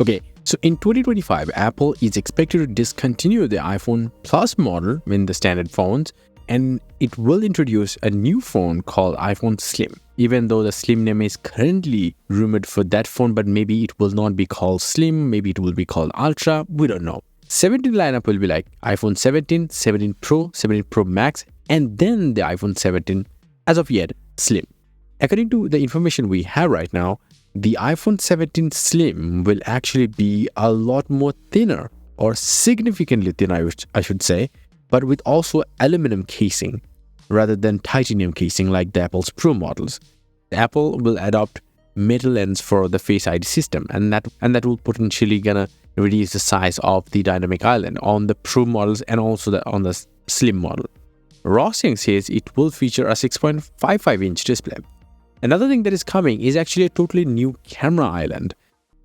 Okay, so in 2025, Apple is expected to discontinue the iPhone Plus model in the standard phones, and it will introduce a new phone called iPhone Slim. Even though the Slim name is currently rumored for that phone, but maybe it will not be called Slim, maybe it will be called Ultra, we don't know. 17 lineup will be like iPhone 17, 17 Pro, 17 Pro Max, and then the iPhone 17, as of yet, Slim. According to the information we have right now, the iPhone 17 Slim will actually be a lot more thinner, or significantly thinner, I should say, but with also aluminum casing rather than titanium casing like the Apple's Pro models. Apple will adopt metal lens for the Face ID system, and that will potentially gonna reduce the size of the dynamic island on the Pro models and also on the Slim model. Ross Young says it will feature a 6.55-inch display. Another thing that is coming is actually a totally new camera island.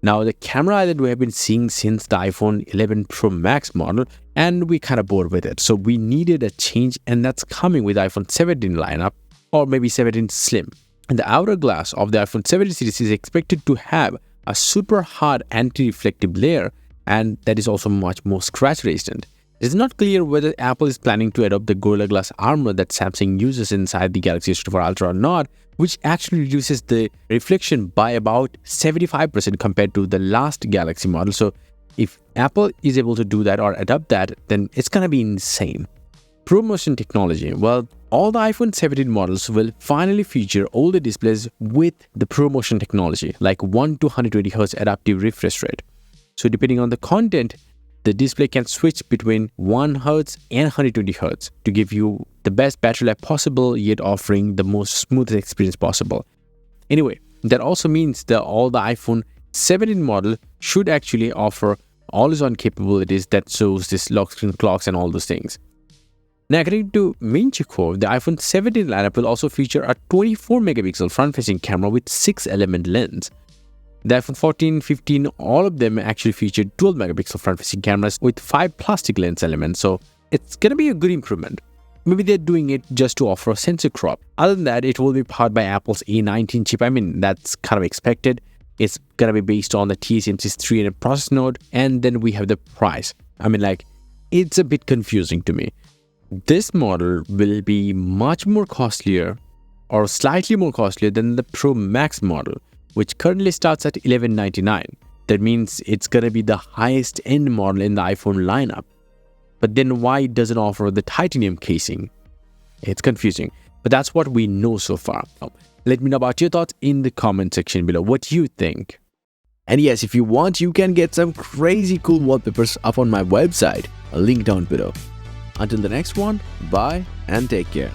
Now, the camera island we have been seeing since the iPhone 11 Pro Max model, and we kind of bored with it. So we needed a change, and that's coming with iPhone 17 lineup, or maybe 17 Slim. And the outer glass of the iPhone 17 series is expected to have a super hard anti-reflective layer, and that is also much more scratch resistant. It is not clear whether Apple is planning to adopt the Gorilla Glass armor that Samsung uses inside the Galaxy S24 Ultra or not, which actually reduces the reflection by about 75% compared to the last Galaxy model. So if Apple is able to do that or adopt that, then it's gonna be insane. ProMotion technology. Well, all the iPhone 17 models will finally feature OLED displays with the ProMotion technology, like 1 to 120Hz adaptive refresh rate. So depending on the content, the display can switch between 1 Hz and 120 Hz to give you the best battery life possible, yet offering the most smooth experience possible. Anyway, that also means that all the iPhone 17 model should actually offer always-on capabilities that shows this lock screen clocks and all those things. Now, according to Minchico, the iPhone 17 lineup will also feature a 24-megapixel front-facing camera with 6-element lens. The iPhone 14, 15, all of them actually feature 12-megapixel front-facing cameras with 5 plastic lens elements, so it's gonna be a good improvement. Maybe they're doing it just to offer a sensor crop. Other than that, it will be powered by Apple's A19 chip. I mean, that's kind of expected. It's gonna be based on the TSMC's 300 process node, and then we have the price. I mean, like, it's a bit confusing to me. This model will be much more costlier, or slightly more costlier than the Pro Max model, which currently starts at $1199. That means it's gonna be the highest end model in the iPhone lineup. But then why it doesn't offer the titanium casing? It's confusing, but that's what we know so far. Let me know about your thoughts in the comment section below. What do you think? And yes, if you want, you can get some crazy cool wallpapers up on my website. A link down below. Until the next one, bye and take care.